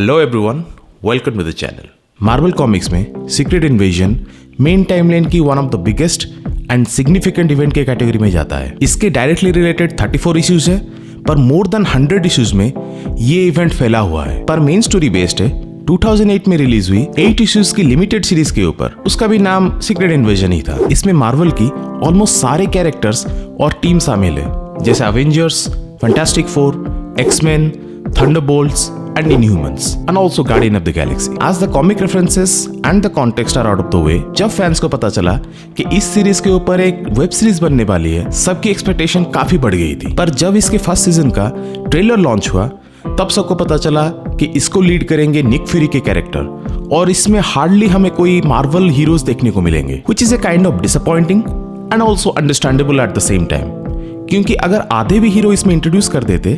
Hello everyone, welcome to the channel. Marvel Comics में secret invasion main timeline की one of the biggest and significant event के category में जाता है। इसके डायरेक्टली रिलेटेड 34 इश्यूज है, पर मोर देन 100 इश्यूज में ये इवेंट फैला हुआ है। पर मेन स्टोरी बेस्ड है। 2008 में रिलीज हुई 8 इश्यूज की लिमिटेड सीरीज के ऊपर, उसका भी नाम सीक्रेट इन्वेजन ही था। इसमें मार्वल की ऑलमोस्ट सारे कैरेक्टर्स और टीम शामिल है, जैसे Avengers, Fantastic Four, X Men, Thunderbolts and Inhumans, and also Guardian of the Galaxy. As the comic references and the context are out of the way, जब fans को पता चला कि इस सीरीज के ऊपर एक वेब सीरीज बनने वाली है, सबकी एक्सपेक्टेशन काफी बढ़ गई थी। पर जब इसके फर्स्ट सीजन का ट्रेलर लॉन्च हुआ, तब सबको पता चला कि इसको लीड करेंगे निक फ्यूरी के कैरेक्टर, और इसमें हार्डली हमें कोई मार्वल हीरोज देखने को मिलेंगे, which is a kind of disappointing and also understandable at the same time. क्योंकि अगर आधे भी हीरो इसमें इंट्रोड्यूस कर देते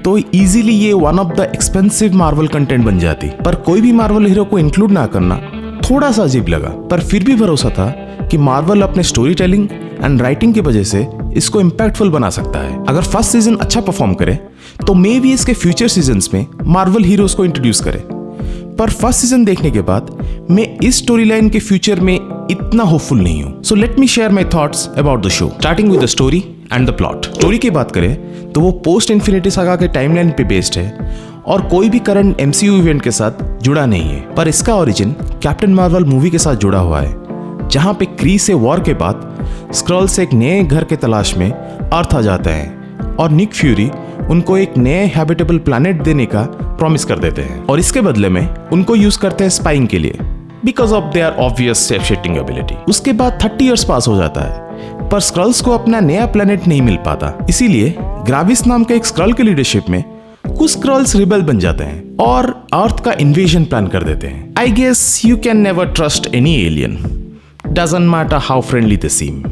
तो इजीली ये one of the expensive Marvel content बन जाती। पर कोई भी मार्वल हीरो को इंक्लूड ना करना थोड़ा सा अजीब लगा, पर फिर भी भरोसा था कि मार्वल अपने स्टोरी टेलिंग एंड राइटिंग की वजह से इसको इम्पैक्टफुल बना सकता है। अगर फर्स्ट सीजन अच्छा परफॉर्म करे तो मे भी इसके फ्यूचर सीजन्स में मार्वल हीरोज को इंट्रोड्यूस करे। पर फर्स्ट सीजन देखने के बाद मैं इस स्टोरी लाइन के फ्यूचर में इतना होपफुल नहीं हूं। So let me share my thoughts about the show, starting with the story and the plot. Story की बात करें तो वो पोस्ट इन्फिनिटी सागा के टाइमलाइन पे बेस्ड है और कोई भी करंट MCU इवेंट के साथ जुड़ा नहीं है। पर इसका ओरिजिन कैप्टन मार्वल मूवी के साथ जुड़ा हुआ है, जहां पे क्री से वॉर के बाद स्क्रॉल्स एक नए घर के तलाश में अर्थ आ जाते हैं और निक फ्यूरी उनको एक नए हैबिटेबल प्लैनेट देने का प्रॉमिस कर देते हैं, और इसके बदले में उनको यूज करते हैं स्पाइंग के लिए because of their obvious shape shifting ability. उसके बाद 30 इयर्स पास हो जाता है, पर स्क्रल्स को अपना नया प्लेनेट नहीं मिल पाता। इसीलिए ग्राविस नाम के एक स्क्रल के लीडरशिप में कुछ स्क्रल्स रिबेल बन जाते हैं और अर्थ का इन्वेजन प्लान कर देते हैं। I guess you can never trust any alien, doesn't matter how friendly they seem.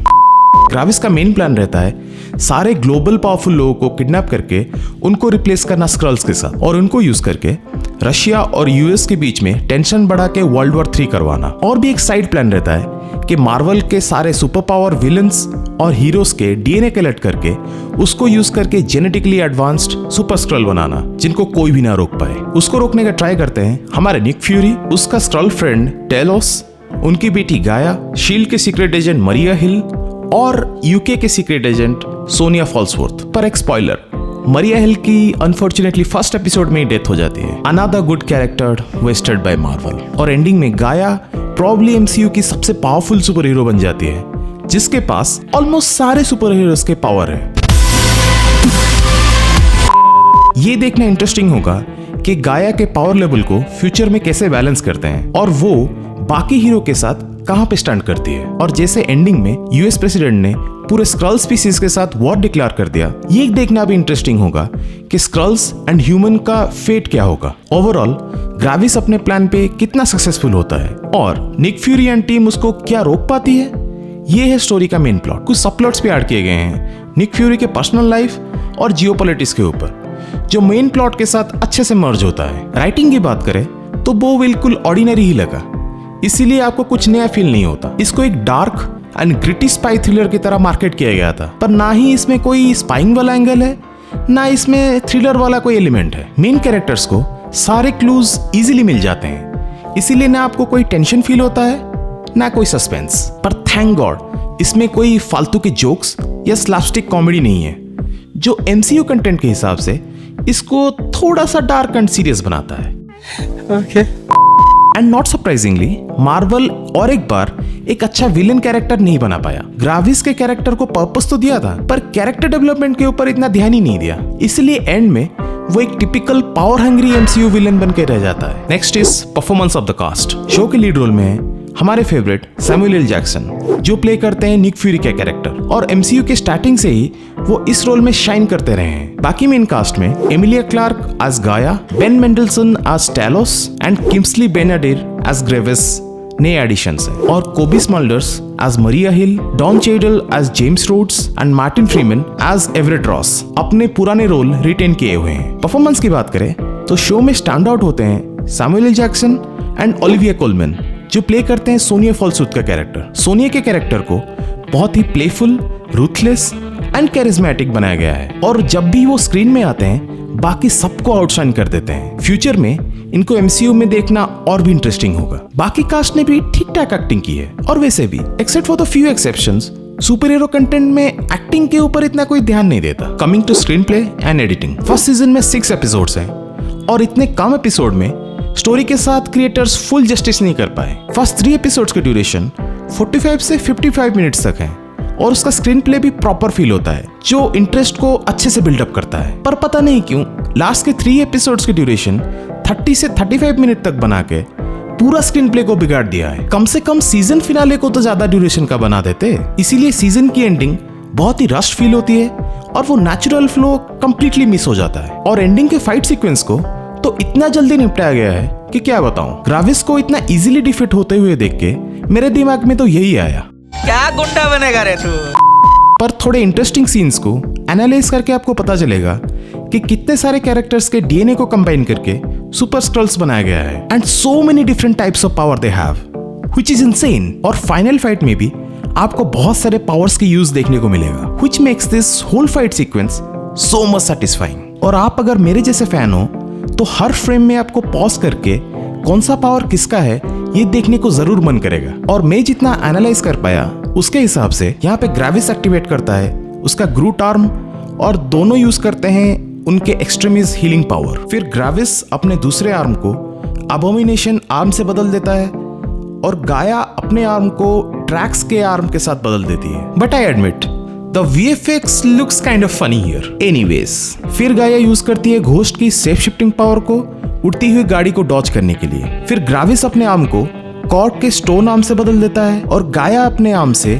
Gravis का मेन प्लान रहता है सारे ग्लोबल पावरफुल लोगों को किडनैप करके उनको रिप्लेस करना स्क्रल्स के साथ, और उनको यूज करके रशिया और US के बीच में टेंशन बढ़ा के वर्ल्ड वॉर 3 करवाना। और भी एक साइड प्लान रहता है कि मार्वल के सारे सुपर पावर विलन्स और हीरोज के DNA कलेक्ट करके उसको यूज करके जेनेटिकली एडवांस्ड सुपर स्क्रल बनाना, जिनको कोई भी ना रोक पाए। उसको रोकने का ट्राई करते हैं हमारे निक फ्यूरी, उसका स्क्रल फ्रेंड टेलोस, उनकी बेटी गाया, शील्ड के सीक्रेट एजेंट मरिया हिल और UK के सीक्रेट एजेंट सोनिया फॉल्सवर्थ। पर एक स्पॉइलर, मरिया हिल की अनफॉर्चुनेटली फर्स्ट एपिसोड में ही डेथ हो जाती है। Another good character wasted by Marvel. और एंडिंग में गाया प्रॉब्ली MCU की सबसे पावरफुल सुपर हीरो बन जाती है, जिसके पास ऑलमोस्ट सारे सुपर हीरोज के पावर है। ये देखना इंटरेस्टिंग होगा कि गाया के पावर लेवल को फ्यूचर में कैसे बैलेंस करते हैं और वो बाकी हीरो के साथ कहां पे स्टैंड करती है। और जैसे एंडिंग में US प्रेसिडेंट ने पूरे स्क्रल स्पीसीज के साथ वॉर डिक्लेयर कर दिया, ये देखना भी इंटरेस्टिंग होगा कि स्क्रल्स एंड ह्यूमन का फेट क्या होगा। ओवरऑल ग्राविस अपने प्लान पे कितना सक्सेसफुल होता है और निक फ्यूरी एंड टीम उसको क्या रोक पाती है। ये है स्टोरी का मेन प्लॉट। कुछ सब प्लॉट्स भी ऐड किए गए हैं निक फ्यूरी के पर्सनल लाइफ और जियोपॉलिटिक्स के ऊपर, जो मेन प्लॉट के साथ अच्छे से मर्ज होता है। राइटिंग की बात करें तो वो बिल्कुल ऑर्डिनरी ही लगा, इसीलिए आपको कुछ नया फील नहीं होता। इसको एक dark and gritty spy thriller की तरह मार्केट किया गया था, पर ना ही इसमें कोई स्पाइंग वाला एंगल है, ना इसमें थ्रिलर वाला कोई एलिमेंट है। मेन कैरेक्टर्स को सारे क्लूज इजीली मिल जाते हैं, इसीलिए ना आपको कोई टेंशन फील होता है ना कोई सस्पेंस। पर थैंक गॉड इसमें कोई फालतू के जोक्स या स्लैपस्टिक कॉमेडी नहीं है, जो MCU कंटेंट के हिसाब से इसको थोड़ा सा डार्क एंड सीरियस बनाता है। Okay. And not surprisingly Marvel और एक बार एक अच्छा विलन कैरेक्टर नहीं बना पाया। ग्राविस के कैरेक्टर को पर्पस तो दिया था, पर कैरेक्टर डेवलपमेंट के ऊपर इतना ध्यान ही नहीं दिया, इसलिए एंड में वो एक typical power hungry MCU villain बन के रह जाता है। Next is performance of the cast. Show के लीड रोल में है हमारे फेवरेट सैमुअल एल जैक्सन, जो प्ले करते हैं निक फ्यूरी के कैरेक्टर, और MCU के स्टार्टिंग से ही वो इस रोल में शाइन करते रहे हैं। बाकी मेन कास्ट में Emilia Clarke as Gaia, Ben Mendelsohn as Talos and Kingsley Ben Adir as Gravis नए एडिशंस हैं, और Cobie Smulders as Maria Hill, Don Cheadle as James Rhodes and Martin Freeman as Everett Ross अपने पुराने role retain किए हुए हैं। Performance की बात करें तो शो में स्टैंड आउट होते हैं Samuel L Jackson and Olivia Coleman, जो प्ले करते हैं सोनिया फॉल्सवर्थ का कैरेक्टर। सोनिया के कैरेक्टर को बहुत ही प्लेफुल, रूथलेस एंड कैरिज्मेटिक बनाया गया है, और जब भी वो स्क्रीन में आते हैं बाकी सबको आउटशाइन कर देते हैं। फ्यूचर में इनको MCU में देखना और भी इंटरेस्टिंग होगा। बाकी कास्ट ने भी ठीक ठाक एक्टिंग की है, और वैसे भी except for the few exceptions super hero content में एक्टिंग के ऊपर इतना कोई ध्यान नहीं देता। Coming to screen play and editing, first season में 6 एपिसोड्स हैं और इतने कम एपिसोड में स्टोरी के साथ क्रिएटर्स फुल जस्टिस नहीं कर पाए। फर्स्ट 3 एपिसोड्स का ड्यूरेशन 45 से 55 मिनट्स तक है और उसका स्क्रीन प्ले भी प्रॉपर फील होता है जो इंटरेस्ट को अच्छे से बिल्डअप करता है। पर पता नहीं क्यों लास्ट के 3 एपिसोड्स की ड्यूरेशन 30 से 35 मिनट तक बना के पूरा स्क्रीन प्ले को बिगाड़ दिया है। कम से कम सीजन फिनाले को तो ज्यादा ड्यूरेशन का बना देते, इसीलिए सीजन की एंडिंग बहुत ही रश फील होती है और वो नेचुरल फ्लो कंप्लीटली मिस हो जाता है। और एंडिंग के फाइट सीक्वेंस को तो इतना जल्दी निपटाया गया है कि क्या बताऊं। ग्राविस को इतना इजीली डिफीट होते हुए देख के मेरे दिमाग में तो यही आया, क्या गुंडा बनेगा रे तू। पर थोड़े इंटरेस्टिंग सीन्स को एनालाइज करके आपको पता चलेगा कि कितने सारे कैरेक्टर्स के डीएनए को कंबाइन करके सुपर स्क्रल्स बनाया गया है and so many different types of power they have, which is insane. और फाइनल फाइट में भी आपको बहुत सारे पावर्स के यूज देखने को मिलेगा, which makes this whole fight sequence so much satisfying. और आप अगर मेरे जैसे फैन हो तो हर फ्रेम में आपको पॉज करके कौन सा पावर किसका है ये देखने को जरूर मन करेगा। और मैं जितना एनालाइज कर पाया उसके हिसाब से यहाँ पे ग्राविस एक्टिवेट करता है उसका ग्रूट आर्म और दोनों यूज करते हैं उनके एक्सट्रीमिज हीलिंग पावर। फिर ग्राविस अपने दूसरे आर्म को अबोमिनेशन आर्म से बदल देता है और गाया अपने आर्म को ट्रैक्स के आर्म के साथ बदल देती है। But I admit The VFX looks kind of funny here. Anyways, फिर गाया यूज करती है घोस्ट की सेफ शिफ्टिंग पावर को उड़ती हुई गाड़ी को डॉज करने के लिए। फिर ग्राविस अपने आर्म को कॉर्क के स्टोन आर्म से बदल देता है और गाया अपने आर्म से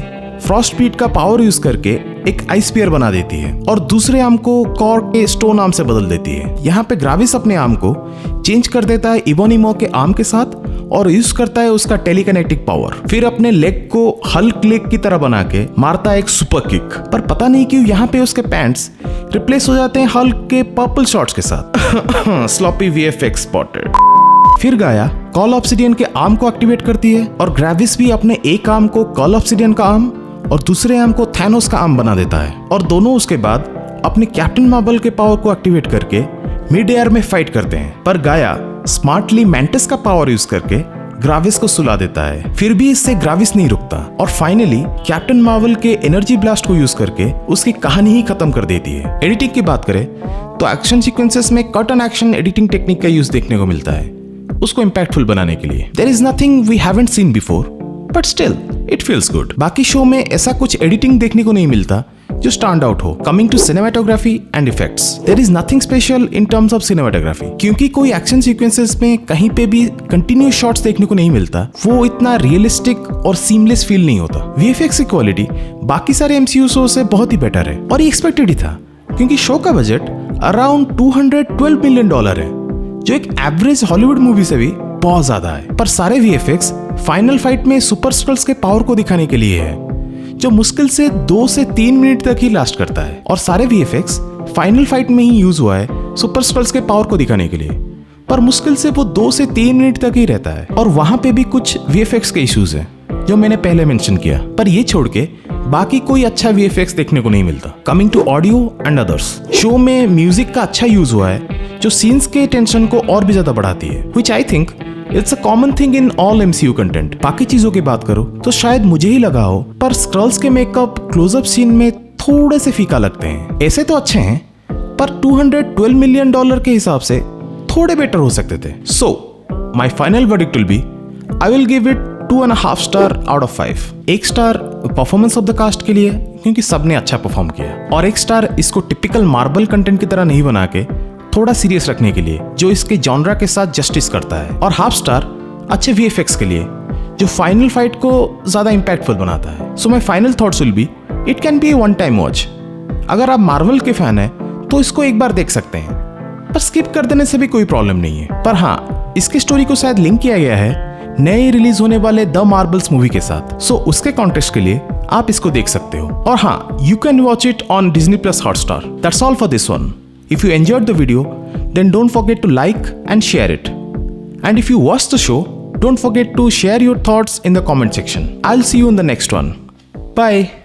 फ्रॉस्ट बीट का पावर यूज करके एक आइस पियर बना देती है और दूसरे आर्म को कॉर्क के स्टोन आर्म से बदल देती है। यहाँ पे ग्राविस अपने आर्म को चेंज कर देता है इबोनिमो के आर्म के साथ और यूज करता है उसका टेलीकनेटिक पावर। फिर अपने लेग को हल्क लेग की तरह बना के मारता है एक सुपर किक। पर पता नहीं क्यों यहाँ पे उसके पैंट्स रिप्लेस हो जाते हैं हल्क के पर्पल शॉर्ट्स के साथ। Sloppy VFX spotted. फिर गाया कॉल ऑब्सिडियन के आर्म को एक्टिवेट करती है और ग्रेविस भी अपने एक आर्म को कॉल ऑब्सिडियन का आर्म और दूसरे आर्म को थैनोस का आर्म बना देता है और दोनों उसके बाद अपने कैप्टन मार्वल के पावर को एक्टिवेट करके मिड एयर में फाइट करते हैं। पर गाया स्मार्टली मैंटिस का पावर यूज करके ग्राविस को सुला देता है। फिर भी इससे ग्राविस नहीं रुकता और फाइनली कैप्टन मार्वल के एनर्जी ब्लास्ट को यूज करके उसकी कहानी ही खत्म कर देती है। एडिटिंग की बात करें तो एक्शन सीक्वेंसेस में cut and action editing technique का यूज देखने को मिलता है उसको इम्पैक्टफुल बनाने के लिए। There is nothing we haven't seen before but still it feels good. बाकी शो में ऐसा कुछ एडिटिंग देखने को नहीं मिलता जो स्टैंड आउट हो। Coming to cinematography and effects, there is nothing special in terms of cinematography क्योंकि कोई एक्शन सीक्वेंसेस में कहीं पे भी कंटिन्यूस शॉट्स देखने को नहीं मिलता। वो इतना रियलिस्टिक और सीमलेस फील नहीं होता। VFX की क्वालिटी बाकी सारे MCU शो से बहुत ही बेटर है और ये एक्सपेक्टेड ही था क्योंकि शो का बजट अराउंड $212 मिलियन है जो एक एवरेज हॉलीवुड मूवी से भी बहुत ज्यादा है। पर सारे VFX फाइनल फाइट में सुपर स्क्रल्स के पावर को दिखाने के लिए है जो मुश्किल से 2 से 3 मिनट तक ही लास्ट करता है और सारे VFX फाइनल फाइट में ही यूज हुआ है सुपर स्क्रल्स के पावर को दिखाने के लिए। पर मुश्किल से वो 2 से 3 मिनट तक ही रहता है और वहां पे भी कुछ VFX के इश्यूज हैं जो मैंने पहले मेंशन किया। पर ये छोड़ के बाकी कोई अच्छा VFX देखने को नहीं मिलता। Coming to audio and others, show में म्यूजिक का अच्छा यूज हुआ है जो सीन्स के टेंशन को और भी ज्यादा बढ़ाती है, which I think it's a common thing in all MCU content. बाकी चीजों की बात करो तो शायद मुझे ही लगा हो पर स्क्रल्स के मेकअप क्लोजअप सीन में थोड़े से फीका लगते हैं। ऐसे तो अच्छे हैं पर $212 मिलियन के हिसाब से थोड़े बेटर हो सकते थे। So my final verdict will be I will give it 2.5 star out of 5। 1 star performance of the cast के लिए क्योंकि सबने अच्छा परफॉर्म किया और 1 स्टार इसको टिपिकल मार्वल कंटेंट की तरह नहीं बना के थोड़ा सीरियस रखने के लिए जो इसके जॉनरा के साथ जस्टिस करता है और 1/2 स्टार अच्छे VFX के लिए जो फाइनल फाइट को ज्यादा इंपैक्टफुल बनाता है। So my final thoughts will be it can be one time watch. अगर आप मार्वल के फैन हैं तो इसको एक बार देख सकते हैं पर स्किप कर देने से भी कोई प्रॉब्लम नहीं है। पर हाँ, इसकी स्टोरी को शायद लिंक किया गया है नए रिलीज होने वाले द मार्वल्स मूवी के साथ। सो उसके कॉन्टेक्स्ट के लिए आप इसको देख सकते हो और हाँ, you can watch it on Disney+ Hotstar। That's all for this one. If you enjoyed the video, then don't forget to like and share it. And if you watched the show, don't forget to share your thoughts in the comment section. I'll see you in the next one. Bye.